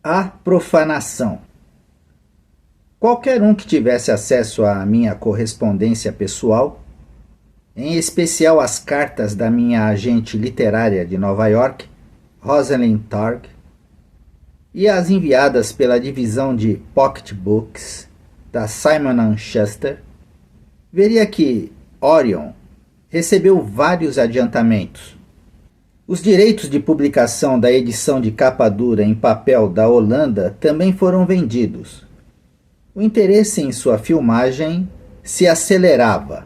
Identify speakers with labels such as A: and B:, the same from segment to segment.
A: A profanação. Qualquer um que tivesse acesso à minha correspondência pessoal, em especial as cartas da minha agente literária de Nova York, Rosalind Targ, e as enviadas pela divisão de Pocket Books da Simon & Schuster, veria que Orion recebeu vários adiantamentos. Os direitos de publicação da edição de capa dura em papel da Holanda também foram vendidos. O interesse em sua filmagem se acelerava.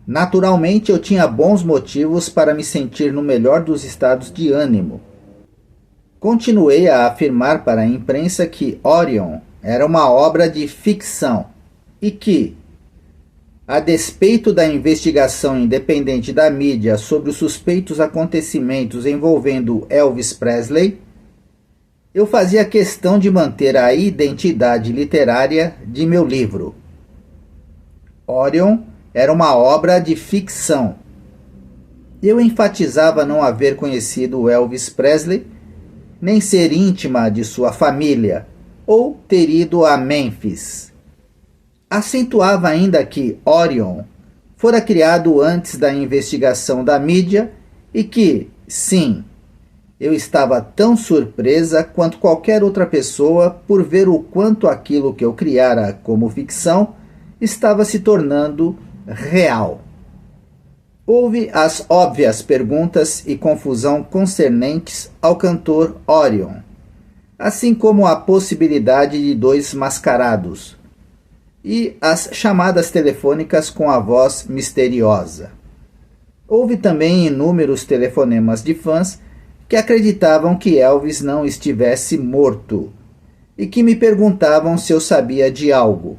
A: Naturalmente, eu tinha bons motivos para me sentir no melhor dos estados de ânimo. Continuei a afirmar para a imprensa que Orion era uma obra de ficção e que, a despeito da investigação independente da mídia sobre os suspeitos acontecimentos envolvendo Elvis Presley, eu fazia questão de manter a identidade literária de meu livro. Orion era uma obra de ficção. Eu enfatizava não haver conhecido Elvis Presley, nem ser íntima de sua família, ou ter ido a Memphis. Acentuava ainda que Orion fora criado antes da investigação da mídia e que, sim, eu estava tão surpresa quanto qualquer outra pessoa por ver o quanto aquilo que eu criara como ficção estava se tornando real. Houve as óbvias perguntas e confusão concernentes ao cantor Orion, assim como a possibilidade de dois mascarados, e as chamadas telefônicas com a voz misteriosa. Houve também inúmeros telefonemas de fãs que acreditavam que Elvis não estivesse morto e que me perguntavam se eu sabia de algo.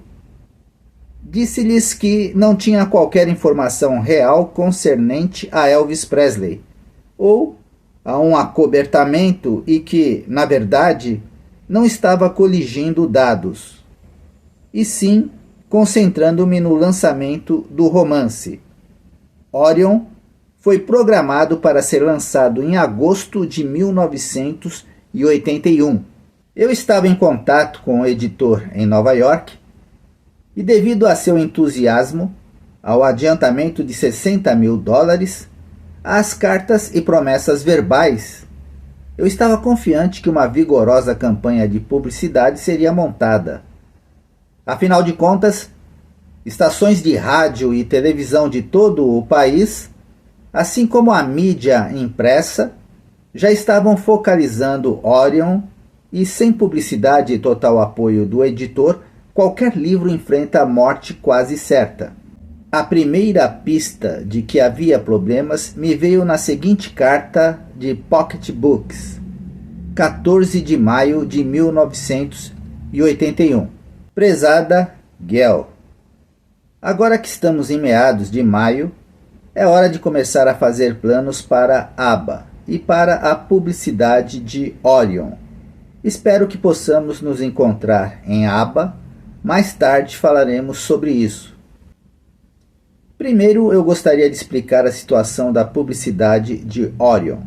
A: Disse-lhes que não tinha qualquer informação real concernente a Elvis Presley ou a um acobertamento e que, na verdade, não estava coligindo dados, e sim concentrando-me no lançamento do romance. Orion foi programado para ser lançado em agosto de 1981. Eu estava em contato com o editor em Nova York e, devido a seu entusiasmo, ao adiantamento de $60.000, às cartas e promessas verbais, eu estava confiante que uma vigorosa campanha de publicidade seria montada. Afinal de contas, estações de rádio e televisão de todo o país, assim como a mídia impressa, já estavam focalizando Orion e, sem publicidade e total apoio do editor, qualquer livro enfrenta a morte quase certa. A primeira pista de que havia problemas me veio na seguinte carta de Pocket Books, 14 de maio de 1981. Prezada Gail, agora que estamos em meados de maio, é hora de começar a fazer planos para ABBA e para a publicidade de Orion. Espero que possamos nos encontrar em ABBA. Mais tarde falaremos sobre isso. Primeiro, eu gostaria de explicar a situação da publicidade de Orion.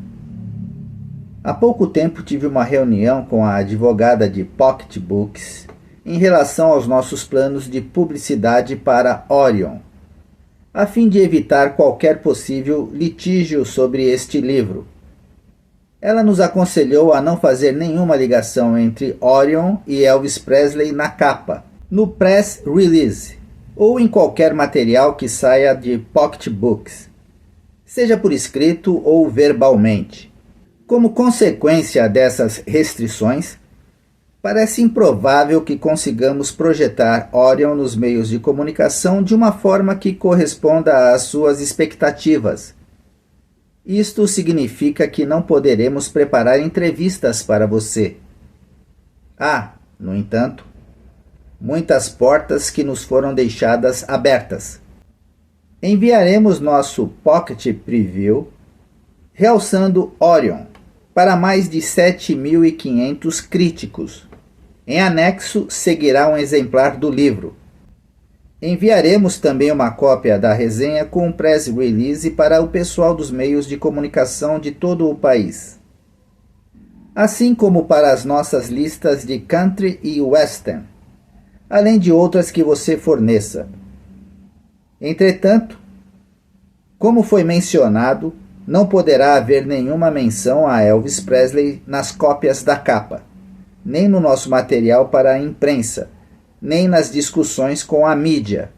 A: Há pouco tempo tive uma reunião com a advogada de Pocket Books em relação aos nossos planos de publicidade para Orion, a fim de evitar qualquer possível litígio sobre este livro. Ela nos aconselhou a não fazer nenhuma ligação entre Orion e Elvis Presley na capa, no press release ou em qualquer material que saia de Pocket Books, seja por escrito ou verbalmente. Como consequência dessas restrições, parece improvável que consigamos projetar Orion nos meios de comunicação de uma forma que corresponda às suas expectativas. Isto significa que não poderemos preparar entrevistas para você. Há, no entanto, muitas portas que nos foram deixadas abertas. Enviaremos nosso Pocket Preview, realçando Orion, para mais de 7.500 críticos. Em anexo, seguirá um exemplar do livro. Enviaremos também uma cópia da resenha com um press release para o pessoal dos meios de comunicação de todo o país. assim como para as nossas listas de country e western, além de outras que você forneça. Entretanto, como foi mencionado, não poderá haver nenhuma menção a Elvis Presley nas cópias da capa, nem no nosso material para a imprensa, nem nas discussões com a mídia.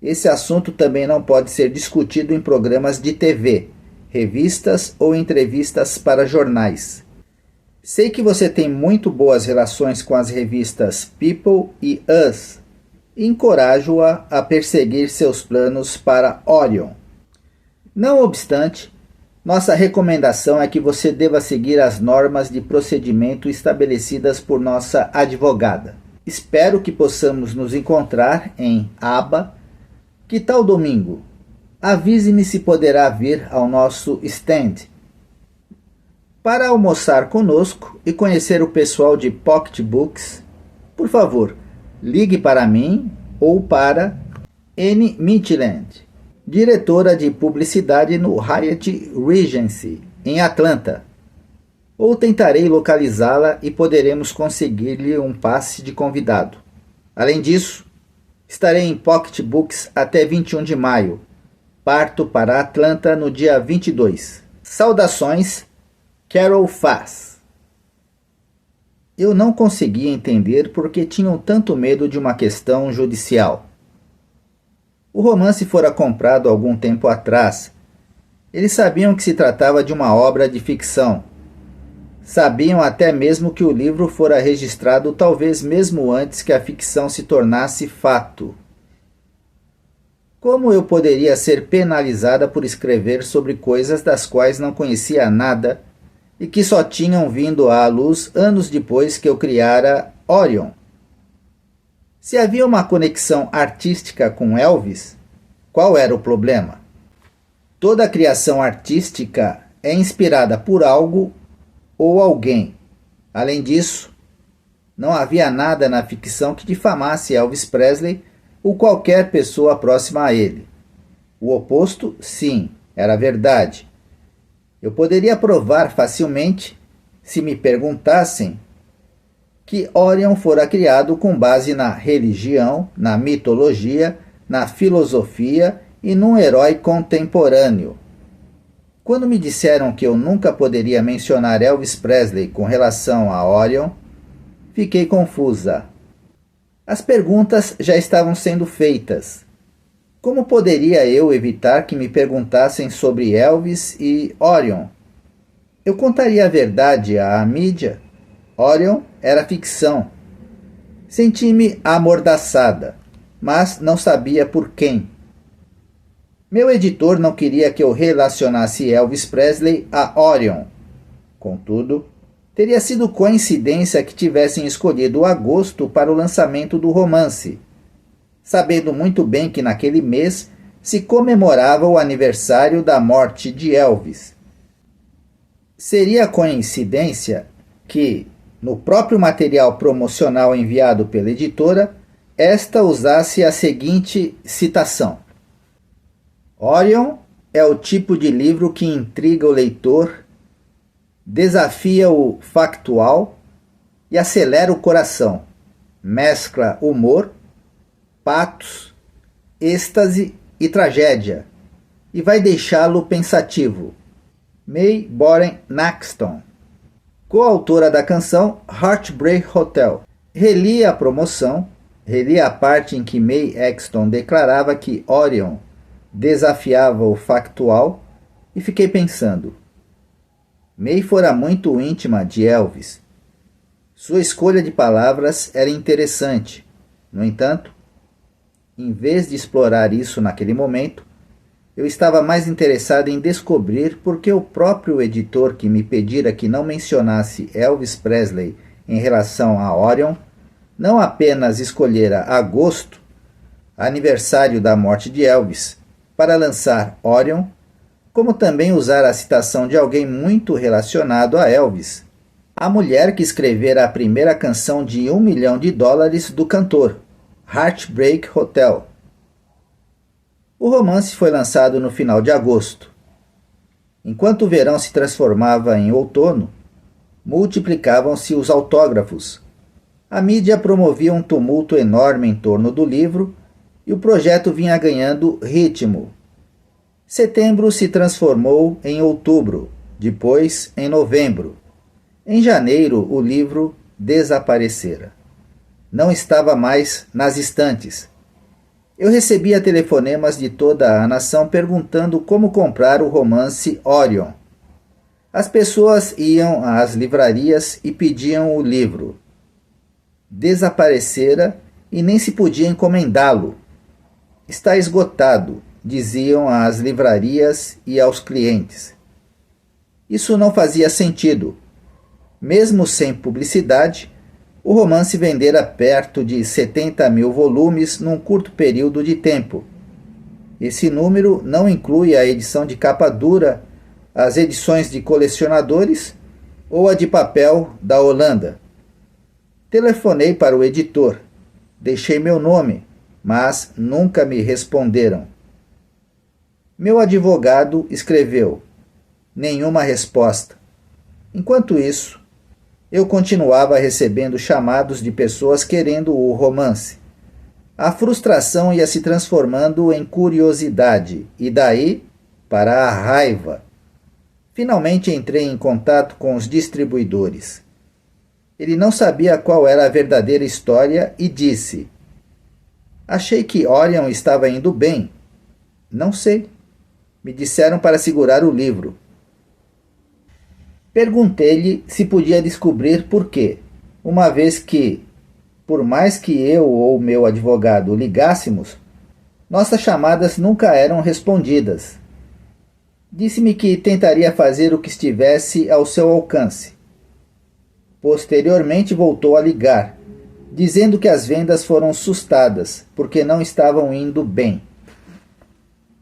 A: Esse assunto também não pode ser discutido em programas de TV, revistas ou entrevistas para jornais. Sei que você tem muito boas relações com as revistas People e Us, e encorajo-a a perseguir seus planos para Orion. Não obstante, nossa recomendação é que você deva seguir as normas de procedimento estabelecidas por nossa advogada. Espero que possamos nos encontrar em Aba. Que tal domingo? Avise-me se poderá vir ao nosso stand para almoçar conosco e conhecer o pessoal de Pocket Books. Por favor, ligue para mim ou para Anne Mitchell, diretora de publicidade no Hyatt Regency, em Atlanta. Ou tentarei localizá-la e poderemos conseguir-lhe um passe de convidado. Além disso, estarei em Pocket Books até 21 de maio. Parto para Atlanta no dia 22. Saudações, Carol Fass. Eu não conseguia entender por que tinham tanto medo de uma questão judicial. O romance fora comprado algum tempo atrás. Eles sabiam que se tratava de uma obra de ficção. Sabiam até mesmo que o livro fora registrado talvez mesmo antes que a ficção se tornasse fato. Como eu poderia ser penalizada por escrever sobre coisas das quais não conhecia nada e que só tinham vindo à luz anos depois que eu criara Orion? Se havia uma conexão artística com Elvis, qual era o problema? Toda criação artística é inspirada por algo ou alguém. Além disso, não havia nada na ficção que difamasse Elvis Presley ou qualquer pessoa próxima a ele. O oposto, sim, era verdade. Eu poderia provar facilmente, se me perguntassem, que Orion fora criado com base na religião, na mitologia, na filosofia e num herói contemporâneo. Quando me disseram que eu nunca poderia mencionar Elvis Presley com relação a Orion, fiquei confusa. As perguntas já estavam sendo feitas. Como poderia eu evitar que me perguntassem sobre Elvis e Orion? Eu contaria a verdade à mídia. Orion era ficção. Senti-me amordaçada, mas não sabia por quem. Meu editor não queria que eu relacionasse Elvis Presley a Orion. Contudo, teria sido coincidência que tivessem escolhido agosto para o lançamento do romance, sabendo muito bem que naquele mês se comemorava o aniversário da morte de Elvis. Seria coincidência que, no próprio material promocional enviado pela editora, esta usasse a seguinte citação: Orion é o tipo de livro que intriga o leitor, desafia o factual e acelera o coração, mescla humor, patos, êxtase e tragédia, e vai deixá-lo pensativo. Mae Boren Naxton, coautora da canção Heartbreak Hotel. Reli a promoção, reli a parte em que Mae Axton declarava que Orion desafiava o factual e fiquei pensando. Mae fora muito íntima de Elvis. Sua escolha de palavras era interessante. No entanto, em vez de explorar isso naquele momento, eu estava mais interessado em descobrir por que o próprio editor que me pedira que não mencionasse Elvis Presley em relação a Orion não apenas escolhera agosto, aniversário da morte de Elvis, para lançar Orion, como também usar a citação de alguém muito relacionado a Elvis, a mulher que escrevera a primeira canção de $1 milhão do cantor, Heartbreak Hotel. O romance foi lançado no final de agosto. Enquanto o verão se transformava em outono, multiplicavam-se os autógrafos. A mídia promovia um tumulto enorme em torno do livro e o projeto vinha ganhando ritmo. Setembro se transformou em outubro, depois em novembro. Em janeiro, o livro desaparecera. Não estava mais nas estantes. Eu recebia telefonemas de toda a nação perguntando como comprar o romance Orion. As pessoas iam às livrarias e pediam o livro. Desaparecera e nem se podia encomendá-lo. Está esgotado, diziam às livrarias e aos clientes. Isso não fazia sentido. Mesmo sem publicidade, o romance vendera perto de 70 mil volumes num curto período de tempo. Esse número não inclui a edição de capa dura, as edições de colecionadores ou a de papel da Holanda. Telefonei para o editor, deixei meu nome, mas nunca me responderam. Meu advogado escreveu: nenhuma resposta. Enquanto isso, eu continuava recebendo chamados de pessoas querendo o romance. A frustração ia se transformando em curiosidade e daí para a raiva. Finalmente entrei em contato com os distribuidores. Ele não sabia qual era a verdadeira história e disse: achei que Orion estava indo bem. Não sei. Me disseram para segurar o livro. Perguntei-lhe se podia descobrir por quê, uma vez que, por mais que eu ou meu advogado ligássemos, nossas chamadas nunca eram respondidas. Disse-me que tentaria fazer o que estivesse ao seu alcance. Posteriormente voltou a ligar, dizendo que as vendas foram sustadas, porque não estavam indo bem.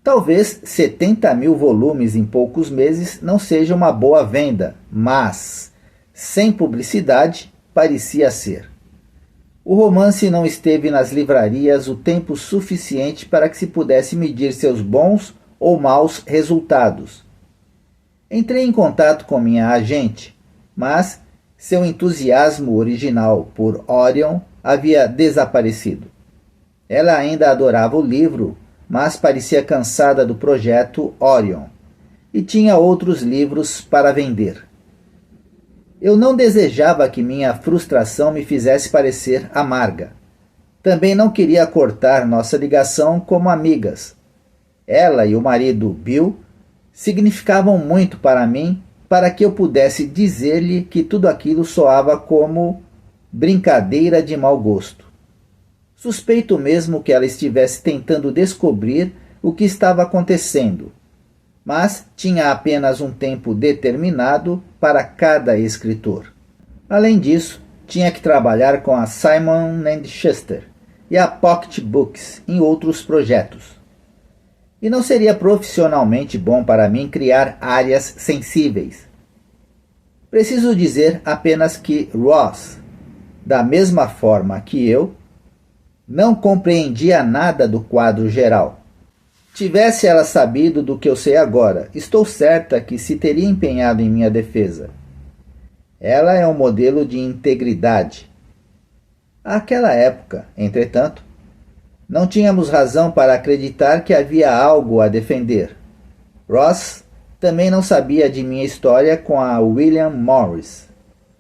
A: Talvez 70 mil volumes em poucos meses não seja uma boa venda, mas, sem publicidade, parecia ser. O romance não esteve nas livrarias o tempo suficiente para que se pudesse medir seus bons ou maus resultados. Entrei em contato com minha agente, mas seu entusiasmo original por Orion havia desaparecido. Ela ainda adorava o livro, mas parecia cansada do projeto Orion e tinha outros livros para vender. Eu não desejava que minha frustração me fizesse parecer amarga. Também não queria cortar nossa ligação como amigas. Ela e o marido Bill significavam muito para mim, para que eu pudesse dizer-lhe que tudo aquilo soava como brincadeira de mau gosto. Suspeito mesmo que ela estivesse tentando descobrir o que estava acontecendo, mas tinha apenas um tempo determinado para cada escritor. Além disso, tinha que trabalhar com a Simon & Schuster e a Pocket Books em outros projetos. E não seria profissionalmente bom para mim criar áreas sensíveis. Preciso dizer apenas que Ross, da mesma forma que eu, não compreendia nada do quadro geral. Tivesse ela sabido do que eu sei agora, estou certa que se teria empenhado em minha defesa. Ela é um modelo de integridade. Àquela época, entretanto, não tínhamos razão para acreditar que havia algo a defender. Ross também não sabia de minha história com a William Morris,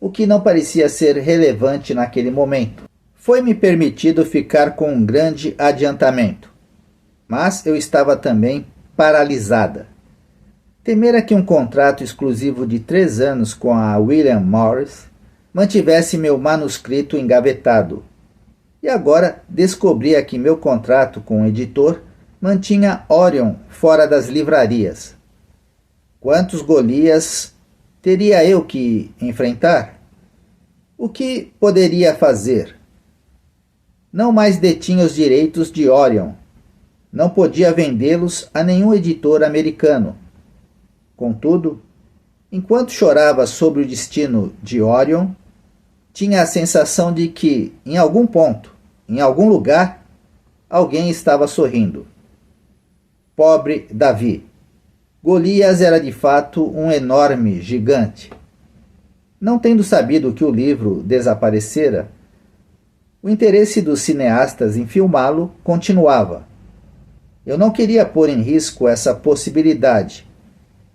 A: o que não parecia ser relevante naquele momento. Foi-me permitido ficar com um grande adiantamento, mas eu estava também paralisada. Temera que um contrato exclusivo de 3 anos com a William Morris mantivesse meu manuscrito engavetado. E agora descobria que meu contrato com o editor mantinha Orion fora das livrarias. Quantos Golias teria eu que enfrentar? O que poderia fazer? Não mais detinha os direitos de Orion. Não podia vendê-los a nenhum editor americano. Contudo, enquanto chorava sobre o destino de Orion, tinha a sensação de que, em algum ponto, em algum lugar, alguém estava sorrindo. Pobre Davi. Golias era de fato um enorme gigante. Não tendo sabido que o livro desaparecera, o interesse dos cineastas em filmá-lo continuava. Eu não queria pôr em risco essa possibilidade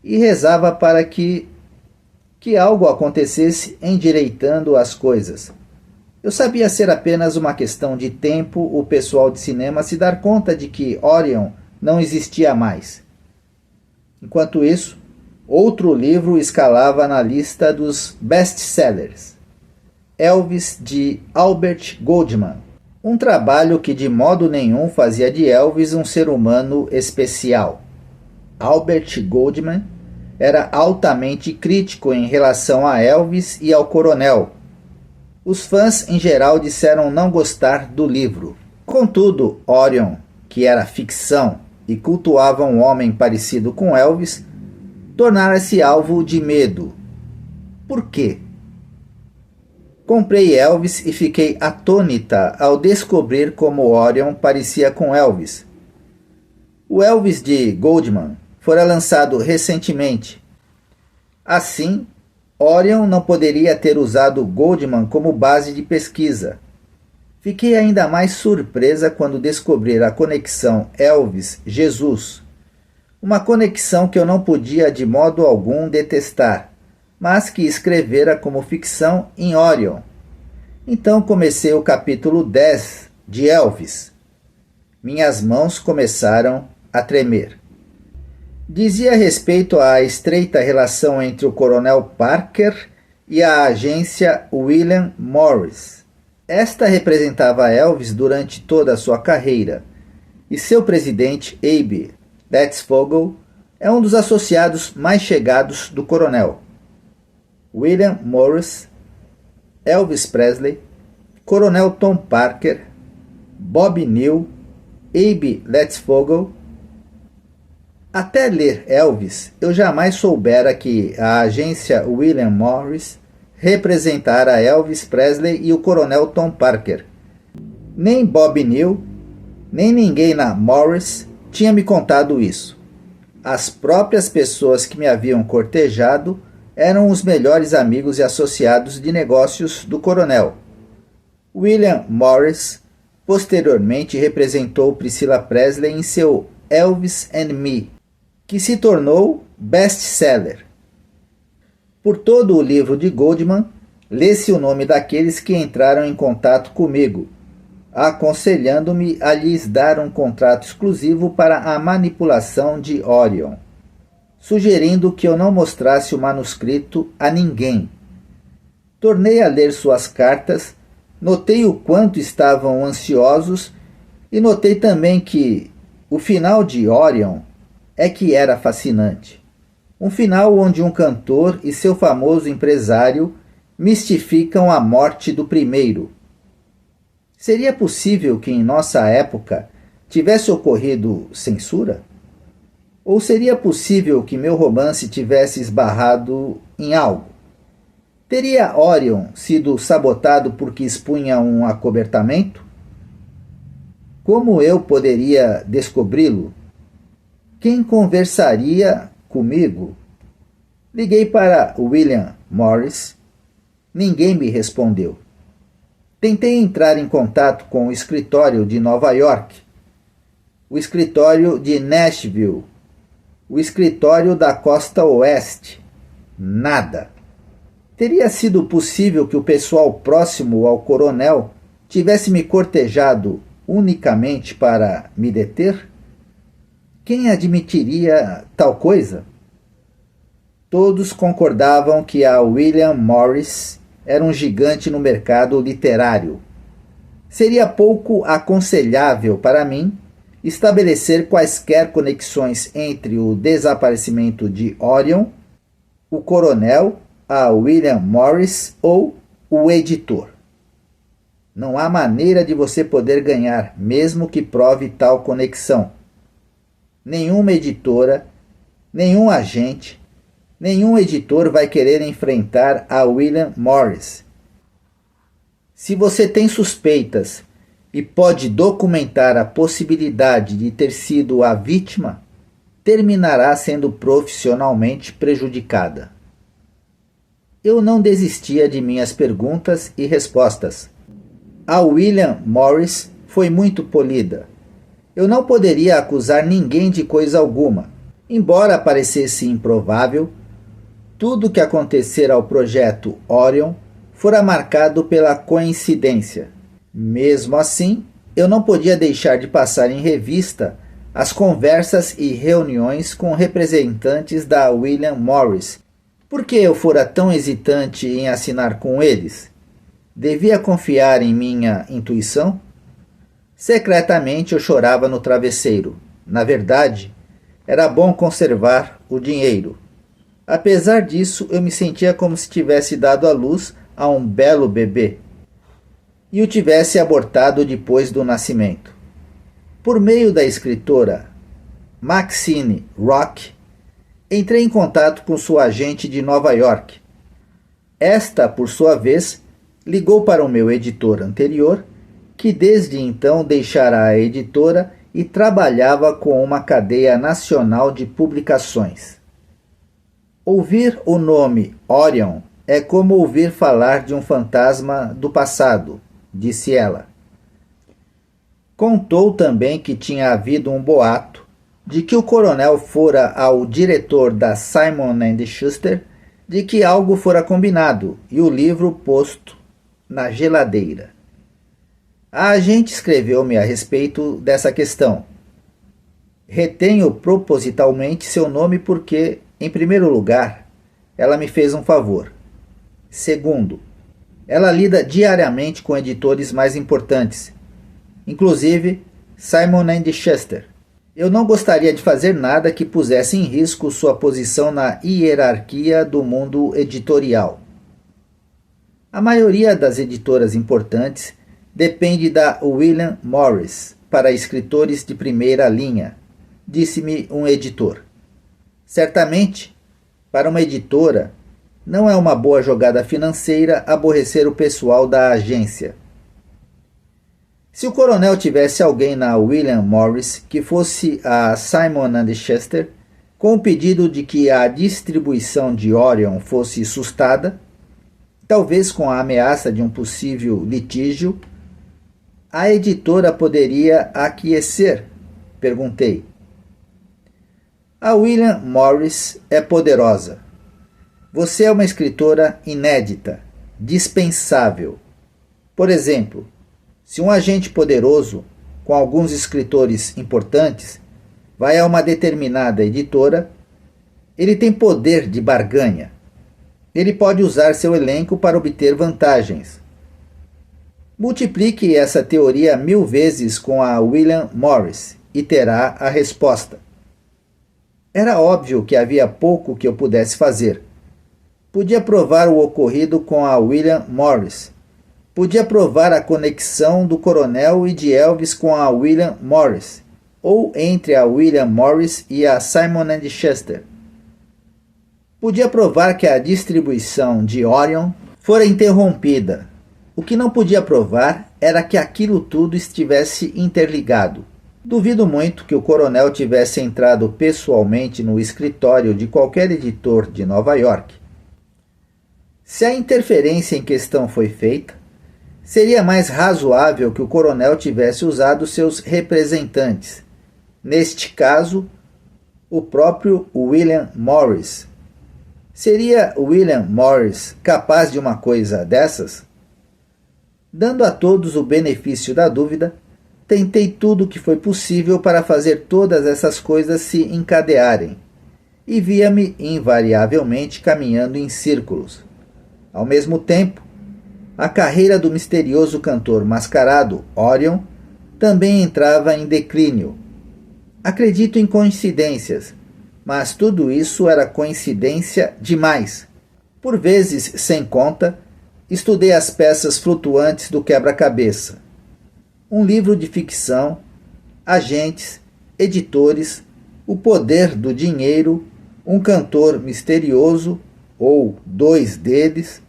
A: e rezava para que algo acontecesse endireitando as coisas. Eu sabia ser apenas uma questão de tempo o pessoal de cinema se dar conta de que Orion não existia mais. Enquanto isso, outro livro escalava na lista dos best-sellers. Elvis, de Albert Goldman. Um trabalho que de modo nenhum fazia de Elvis um ser humano especial. Albert Goldman era altamente crítico em relação a Elvis e ao coronel. Os fãs em geral disseram não gostar do livro. Contudo, Orion, que era ficção e cultuava um homem parecido com Elvis, tornara-se alvo de medo. Por quê? Comprei Elvis e fiquei atônita ao descobrir como Orion parecia com Elvis. O Elvis de Goldman fora lançado recentemente. Assim, Orion não poderia ter usado Goldman como base de pesquisa. Fiquei ainda mais surpresa quando descobri a conexão Elvis-Jesus, uma conexão que eu não podia de modo algum detestar, mas que escrevera como ficção em Orion. Então comecei o capítulo 10 de Elvis. Minhas mãos começaram a tremer. Dizia respeito à estreita relação entre o Coronel Parker e a agência William Morris. Esta representava Elvis durante toda a sua carreira, e seu presidente, Abe Letzvogel, é um dos associados mais chegados do coronel. William Morris, Elvis Presley, Coronel Tom Parker, Bob Neal, Abe Letzvogel. Até ler Elvis, eu jamais soubera que a agência William Morris representara Elvis Presley e o Coronel Tom Parker. Nem Bob Neal, nem ninguém na Morris tinha me contado isso. As próprias pessoas que me haviam cortejado eram os melhores amigos e associados de negócios do coronel. William Morris posteriormente representou Priscilla Presley em seu Elvis and Me, que se tornou best-seller. Por todo o livro de Goldman, lê-se o nome daqueles que entraram em contato comigo, aconselhando-me a lhes dar um contrato exclusivo para a manipulação de Orion, sugerindo que eu não mostrasse o manuscrito a ninguém. Tornei a ler suas cartas, notei o quanto estavam ansiosos e notei também que o final de Orion é que era fascinante. Um final onde um cantor e seu famoso empresário mistificam a morte do primeiro. Seria possível que em nossa época tivesse ocorrido censura? Ou seria possível que meu romance tivesse esbarrado em algo? Teria Orion sido sabotado porque expunha um acobertamento? Como eu poderia descobri-lo? Quem conversaria comigo? Liguei para William Morris. Ninguém me respondeu. Tentei entrar em contato com o escritório de Nova York, o escritório de Nashville, o escritório da Costa Oeste. Nada. Teria sido possível que o pessoal próximo ao coronel tivesse me cortejado unicamente para me deter? Quem admitiria tal coisa? Todos concordavam que a William Morris era um gigante no mercado literário. Seria pouco aconselhável para mim estabelecer quaisquer conexões entre o desaparecimento de Orion, o coronel, a William Morris ou o editor. Não há maneira de você poder ganhar, mesmo que prove tal conexão. Nenhuma editora, nenhum agente, nenhum editor vai querer enfrentar a William Morris. Se você tem suspeitas e pode documentar a possibilidade de ter sido a vítima, terminará sendo profissionalmente prejudicada. Eu não desistia de minhas perguntas e respostas. A William Morris foi muito polida. Eu não poderia acusar ninguém de coisa alguma. Embora parecesse improvável, tudo que acontecera ao projeto Orion fora marcado pela coincidência. Mesmo assim, eu não podia deixar de passar em revista as conversas e reuniões com representantes da William Morris. Por que eu fora tão hesitante em assinar com eles? Devia confiar em minha intuição? Secretamente eu chorava no travesseiro. Na verdade, era bom conservar o dinheiro. Apesar disso, eu me sentia como se tivesse dado à luz a um belo bebê e o tivesse abortado depois do nascimento. Por meio da escritora Maxine Rock, entrei em contato com sua agente de Nova York. Esta, por sua vez, ligou para o meu editor anterior, que desde então deixara a editora e trabalhava com uma cadeia nacional de publicações. Ouvir o nome Orion é como ouvir falar de um fantasma do passado, disse ela. Contou também que tinha havido um boato de que o coronel fora ao diretor da Simon & Schuster de que algo fora combinado e o livro posto na geladeira. A agente escreveu-me a respeito dessa questão. Retenho propositalmente seu nome porque, em primeiro lugar, ela me fez um favor. Segundo, ela lida diariamente com editores mais importantes, inclusive Simon & Schuster. Eu não gostaria de fazer nada que pusesse em risco sua posição na hierarquia do mundo editorial. A maioria das editoras importantes depende da William Morris para escritores de primeira linha, disse-me um editor. Certamente, para uma editora, não é uma boa jogada financeira aborrecer o pessoal da agência. Se o coronel tivesse alguém na William Morris que fosse a Simon & Schuster, com o pedido de que a distribuição de Orion fosse sustada, talvez com a ameaça de um possível litígio, a editora poderia aquecer? Perguntei. A William Morris é poderosa. Você é uma escritora inédita, dispensável. Por exemplo, se um agente poderoso, com alguns escritores importantes, vai a uma determinada editora, ele tem poder de barganha. Ele pode usar seu elenco para obter vantagens. Multiplique essa teoria 1000 vezes com a William Morris e terá a resposta. Era óbvio que havia pouco que eu pudesse fazer. Podia provar o ocorrido com a William Morris. Podia provar a conexão do coronel e de Elvis com a William Morris, ou entre a William Morris e a Simon & Schuster. Podia provar que a distribuição de Orion fora interrompida. O que não podia provar era que aquilo tudo estivesse interligado. Duvido muito que o coronel tivesse entrado pessoalmente no escritório de qualquer editor de Nova York. Se a interferência em questão foi feita, seria mais razoável que o coronel tivesse usado seus representantes, neste caso, o próprio William Morris. Seria William Morris capaz de uma coisa dessas? Dando a todos o benefício da dúvida, tentei tudo o que foi possível para fazer todas essas coisas se encadearem, e via-me invariavelmente caminhando em círculos. Ao mesmo tempo, a carreira do misterioso cantor mascarado Orion também entrava em declínio. Acredito em coincidências, mas tudo isso era coincidência demais. Por vezes, sem conta, estudei as peças flutuantes do quebra-cabeça. Um livro de ficção, agentes, editores, o poder do dinheiro, um cantor misterioso, ou 2 deles,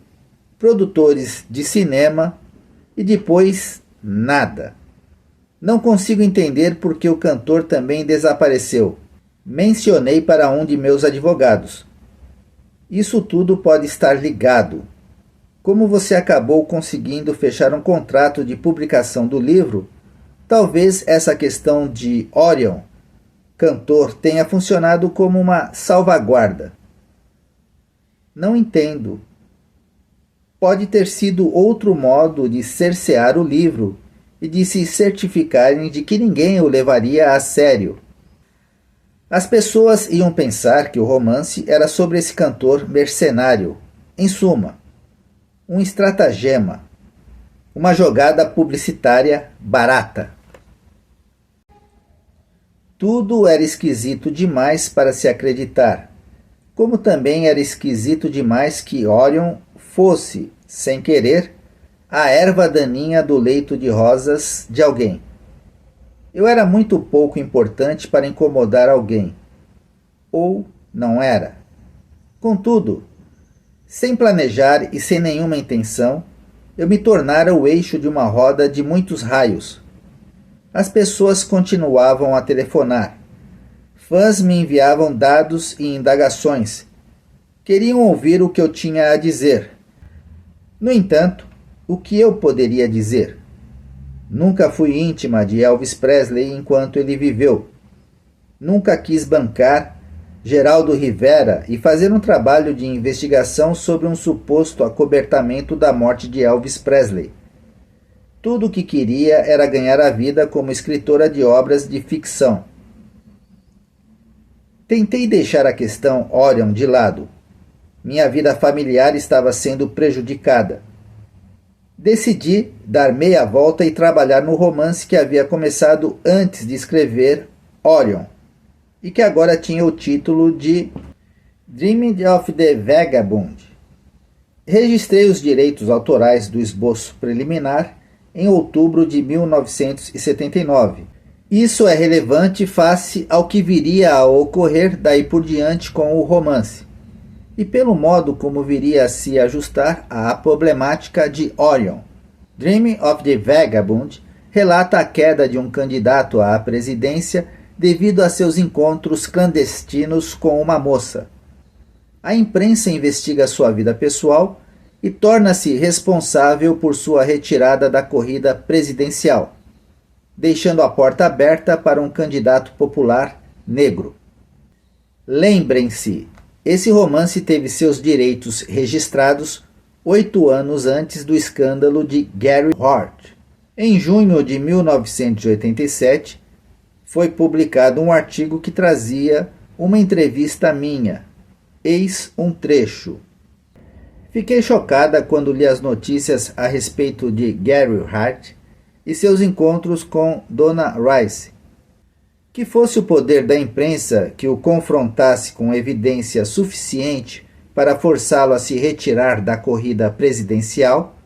A: produtores de cinema e depois nada. Não consigo entender por que o cantor também desapareceu. Mencionei para um de meus advogados. Isso tudo pode estar ligado. Como você acabou conseguindo fechar um contrato de publicação do livro, talvez essa questão de Orion, cantor, tenha funcionado como uma salvaguarda. Não entendo. Pode ter sido outro modo de cercear o livro e de se certificarem de que ninguém o levaria a sério. As pessoas iam pensar que o romance era sobre esse cantor mercenário. Em suma, um estratagema, uma jogada publicitária barata. Tudo era esquisito demais para se acreditar, como também era esquisito demais que Orion fosse, sem querer, a erva daninha do leito de rosas de alguém. Eu era muito pouco importante para incomodar alguém. Ou não era. Contudo, sem planejar e sem nenhuma intenção, eu me tornara o eixo de uma roda de muitos raios. As pessoas continuavam a telefonar. Fãs me enviavam dados e indagações. Queriam ouvir o que eu tinha a dizer. No entanto, o que eu poderia dizer? Nunca fui íntima de Elvis Presley enquanto ele viveu. Nunca quis bancar Geraldo Rivera e fazer um trabalho de investigação sobre um suposto acobertamento da morte de Elvis Presley. Tudo o que queria era ganhar a vida como escritora de obras de ficção. Tentei deixar a questão Orion de lado. Minha vida familiar estava sendo prejudicada. Decidi dar meia volta e trabalhar no romance que havia começado antes de escrever Orion, e que agora tinha o título de Dreaming of the Vagabond. Registrei os direitos autorais do esboço preliminar em outubro de 1979. Isso é relevante face ao que viria a ocorrer daí por diante com o romance, e pelo modo como viria a se ajustar à problemática de Orion. Dreaming of the Vagabond relata a queda de um candidato à presidência devido a seus encontros clandestinos com uma moça. A imprensa investiga sua vida pessoal e torna-se responsável por sua retirada da corrida presidencial, deixando a porta aberta para um candidato popular negro. Lembrem-se, esse romance teve seus direitos registrados 8 anos antes do escândalo de Gary Hart. Em junho de 1987, foi publicado um artigo que trazia uma entrevista minha. Eis um trecho. Fiquei chocada quando li as notícias a respeito de Gary Hart e seus encontros com Donna Rice. Que fosse o poder da imprensa que o confrontasse com evidência suficiente para forçá-lo a se retirar da corrida presidencial,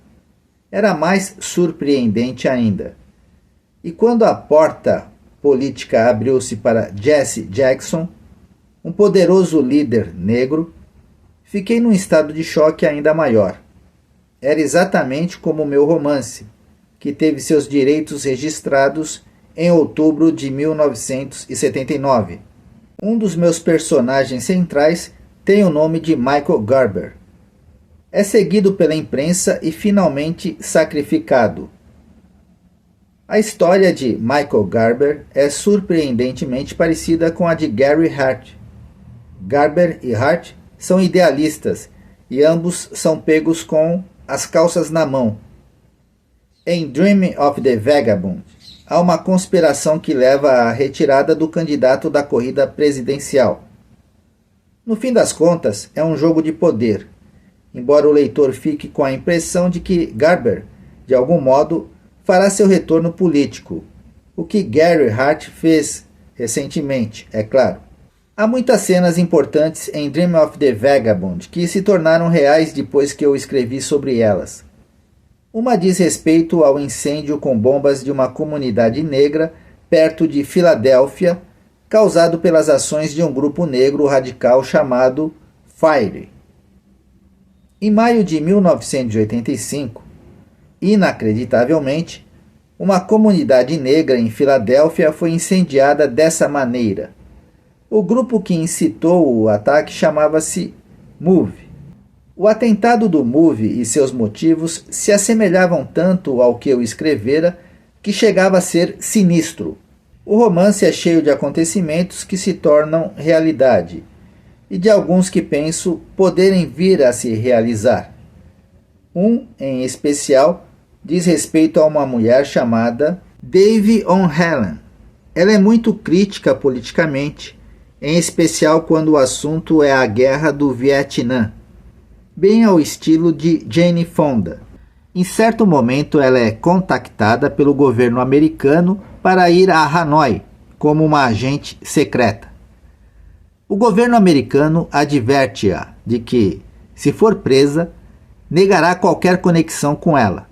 A: era mais surpreendente ainda. E quando a porta política abriu-se para Jesse Jackson, um poderoso líder negro, fiquei num estado de choque ainda maior. Era exatamente como o meu romance, que teve seus direitos registrados em outubro de 1979. Um dos meus personagens centrais tem o nome de Michael Garber. É seguido pela imprensa e finalmente sacrificado. A história de Michael Garber é surpreendentemente parecida com a de Gary Hart. Garber e Hart são idealistas e ambos são pegos com as calças na mão. Em Dreaming of the Vagabond, há uma conspiração que leva à retirada do candidato da corrida presidencial. No fim das contas, é um jogo de poder, embora o leitor fique com a impressão de que Garber, de algum modo, fará seu retorno político, o que Gary Hart fez recentemente, é claro. Há muitas cenas importantes em Dream of the Vagabond que se tornaram reais depois que eu escrevi sobre elas. Uma diz respeito ao incêndio com bombas de uma comunidade negra perto de Filadélfia, causado pelas ações de um grupo negro radical chamado FIRE. Em maio de 1985, inacreditavelmente, uma comunidade negra em Filadélfia foi incendiada dessa maneira. O grupo que incitou o ataque chamava-se Move. O atentado do Move e seus motivos se assemelhavam tanto ao que eu escrevera que chegava a ser sinistro. O romance é cheio de acontecimentos que se tornam realidade e de alguns que penso poderem vir a se realizar. Um, em especial, diz respeito a uma mulher chamada Davy O'Halloran. Ela é muito crítica politicamente, em especial quando o assunto é a guerra do Vietnã, bem ao estilo de Jane Fonda. Em certo momento ela é contactada pelo governo americano para ir a Hanoi como uma agente secreta. O governo americano adverte-a de que, se for presa, negará qualquer conexão com ela.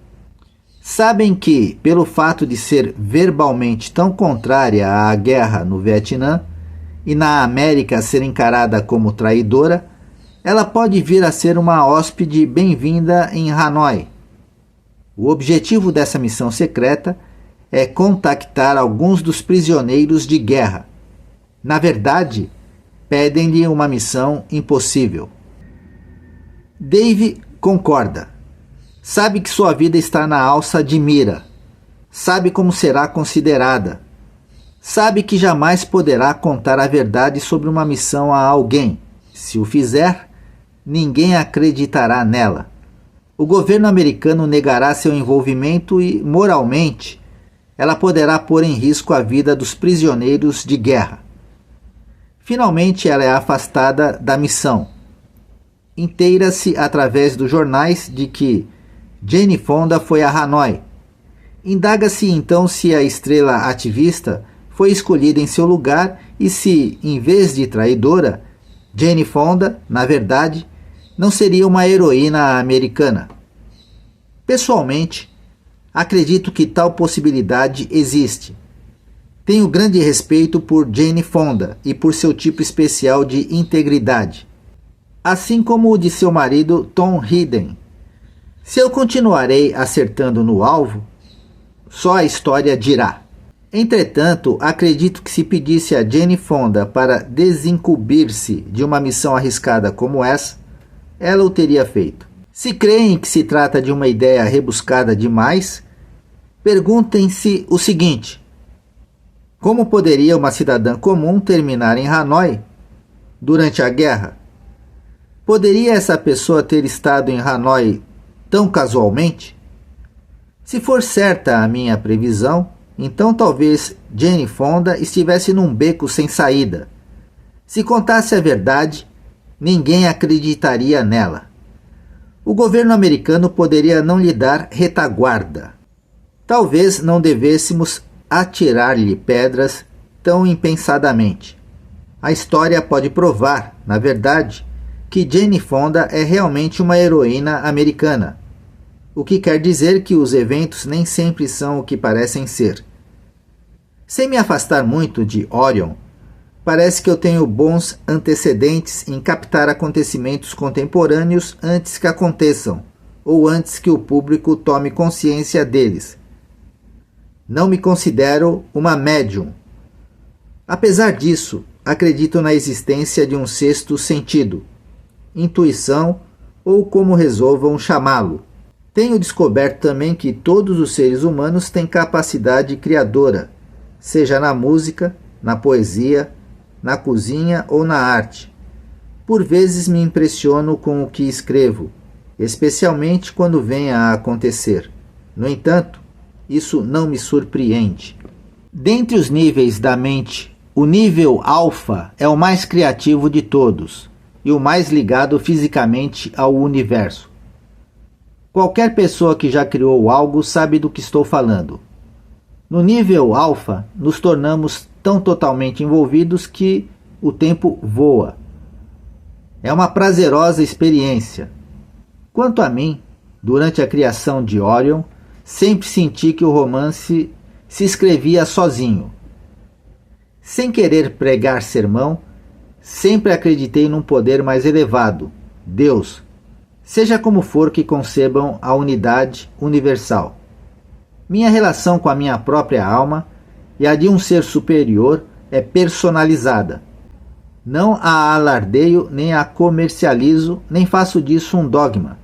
A: Sabem que, pelo fato de ser verbalmente tão contrária à guerra no Vietnã e na América ser encarada como traidora, ela pode vir a ser uma hóspede bem-vinda em Hanoi. O objetivo dessa missão secreta é contactar alguns dos prisioneiros de guerra. Na verdade, pedem-lhe uma missão impossível. Dave concorda. Sabe que sua vida está na alça de mira. Sabe como será considerada. Sabe que jamais poderá contar a verdade sobre uma missão a alguém. Se o fizer, ninguém acreditará nela. O governo americano negará seu envolvimento e, moralmente, ela poderá pôr em risco a vida dos prisioneiros de guerra. Finalmente, ela é afastada da missão. Inteira-se através dos jornais de que Jane Fonda foi a Hanoi. Indaga-se então se a estrela ativista foi escolhida em seu lugar e se, em vez de traidora, Jane Fonda, na verdade, não seria uma heroína americana. Pessoalmente, acredito que tal possibilidade existe. Tenho grande respeito por Jane Fonda e por seu tipo especial de integridade, assim como o de seu marido Tom Hayden. Se eu continuarei acertando no alvo, só a história dirá. Entretanto, acredito que se pedisse a Jane Fonda para desincumbir-se de uma missão arriscada como essa, ela o teria feito. Se creem que se trata de uma ideia rebuscada demais, perguntem-se o seguinte: como poderia uma cidadã comum terminar em Hanoi durante a guerra? Poderia essa pessoa ter estado em Hanoi tão casualmente? Se for certa a minha previsão, então talvez Jane Fonda estivesse num beco sem saída. Se contasse a verdade, ninguém acreditaria nela. O governo americano poderia não lhe dar retaguarda. Talvez não devêssemos atirar-lhe pedras tão impensadamente. A história pode provar, na verdade, que Jane Fonda é realmente uma heroína americana, o que quer dizer que os eventos nem sempre são o que parecem ser. Sem me afastar muito de Orion, parece que eu tenho bons antecedentes em captar acontecimentos contemporâneos antes que aconteçam, ou antes que o público tome consciência deles. Não me considero uma médium. Apesar disso, acredito na existência de um sexto sentido, intuição ou como resolvam chamá-lo. Tenho descoberto também que todos os seres humanos têm capacidade criadora, seja na música, na poesia, na cozinha ou na arte. Por vezes me impressiono com o que escrevo, especialmente quando vem a acontecer. No entanto, isso não me surpreende. Dentre os níveis da mente, o nível alfa é o mais criativo de todos e o mais ligado fisicamente ao universo. Qualquer pessoa que já criou algo sabe do que estou falando. No nível alfa, nos tornamos tão totalmente envolvidos que o tempo voa. É uma prazerosa experiência. Quanto a mim, durante a criação de Orion, sempre senti que o romance se escrevia sozinho. Sem querer pregar sermão, sempre acreditei num poder mais elevado, Deus, seja como for que concebam a unidade universal. Minha relação com a minha própria alma e a de um ser superior é personalizada. Não a alardeio, nem a comercializo, nem faço disso um dogma.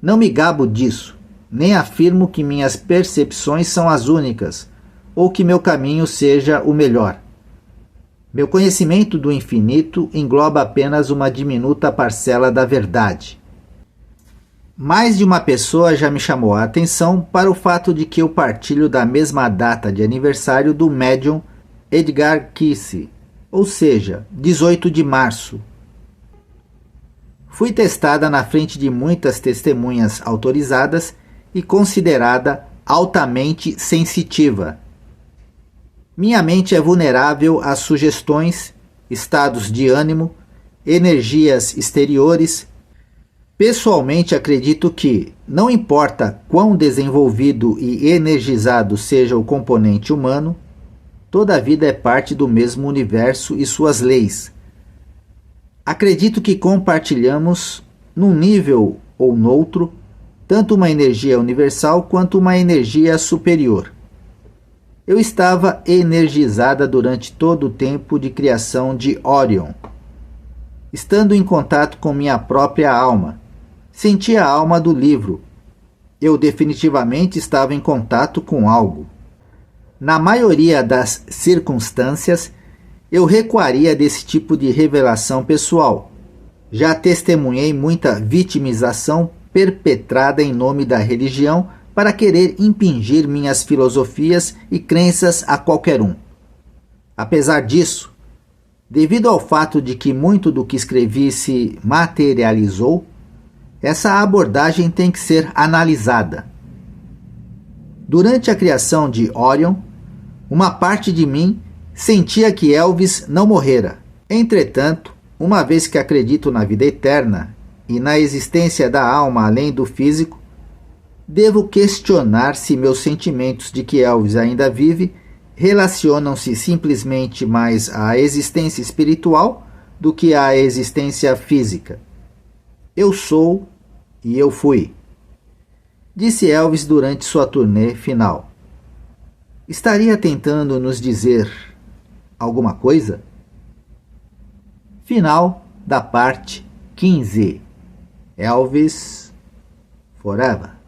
A: Não me gabo disso, nem afirmo que minhas percepções são as únicas, ou que meu caminho seja o melhor. Meu conhecimento do infinito engloba apenas uma diminuta parcela da verdade. Mais de uma pessoa já me chamou a atenção para o fato de que eu partilho da mesma data de aniversário do médium Edgar Cayce, ou seja, 18 de março. Fui testada na frente de muitas testemunhas autorizadas e considerada altamente sensitiva. Minha mente é vulnerável às sugestões, estados de ânimo, energias exteriores. Pessoalmente acredito que, não importa quão desenvolvido e energizado seja o componente humano, toda a vida é parte do mesmo universo e suas leis. Acredito que compartilhamos, num nível ou noutro, tanto uma energia universal quanto uma energia superior. Eu estava energizada durante todo o tempo de criação de Orion. Estando em contato com minha própria alma, senti a alma do livro. Eu definitivamente estava em contato com algo. Na maioria das circunstâncias, eu recuaria desse tipo de revelação pessoal. Já testemunhei muita vitimização perpetrada em nome da religião para querer impingir minhas filosofias e crenças a qualquer um. Apesar disso, devido ao fato de que muito do que escrevi se materializou, essa abordagem tem que ser analisada. Durante a criação de Orion, uma parte de mim sentia que Elvis não morrera. Entretanto, uma vez que acredito na vida eterna e na existência da alma além do físico, devo questionar se meus sentimentos de que Elvis ainda vive relacionam-se simplesmente mais à existência espiritual do que à existência física. Eu sou e eu fui, disse Elvis durante sua turnê final. Estaria tentando nos dizer alguma coisa? Final da parte 15. Elvis Forever.